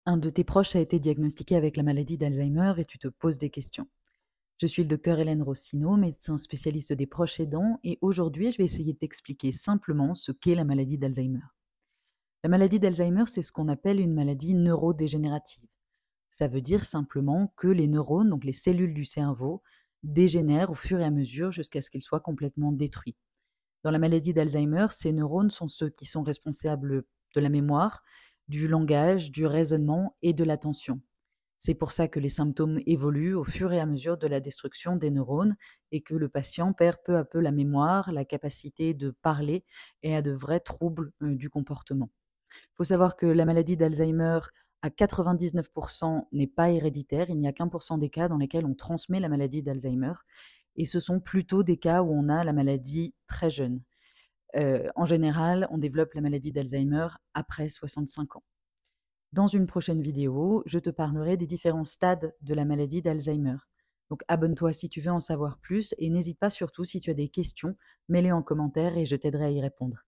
Un de tes proches a été diagnostiqué avec la maladie d'Alzheimer et tu te poses des questions. Je suis le docteur Hélène Rossino, médecin spécialiste des proches aidants, et aujourd'hui, je vais essayer de t'expliquer simplement ce qu'est la maladie d'Alzheimer. La maladie d'Alzheimer, c'est ce qu'on appelle une maladie neurodégénérative. Ça veut dire simplement que les neurones, donc les cellules du cerveau, dégénèrent au fur et à mesure jusqu'à ce qu'ils soient complètement détruits. Dans la maladie d'Alzheimer, ces neurones sont ceux qui sont responsables de la mémoire, du langage, du raisonnement et de l'attention. C'est pour ça que les symptômes évoluent au fur et à mesure de la destruction des neurones et que le patient perd peu à peu la mémoire, la capacité de parler et a de vrais troubles du comportement. Il faut savoir que la maladie d'Alzheimer, à 99%, n'est pas héréditaire. Il n'y a qu'1% des cas dans lesquels on transmet la maladie d'Alzheimer. Et ce sont plutôt des cas où on a la maladie très jeune. En général, on développe la maladie d'Alzheimer après 65 ans. Dans une prochaine vidéo, je te parlerai des différents stades de la maladie d'Alzheimer. Donc abonne-toi si tu veux en savoir plus et n'hésite pas surtout si tu as des questions, mets-les en commentaire et je t'aiderai à y répondre.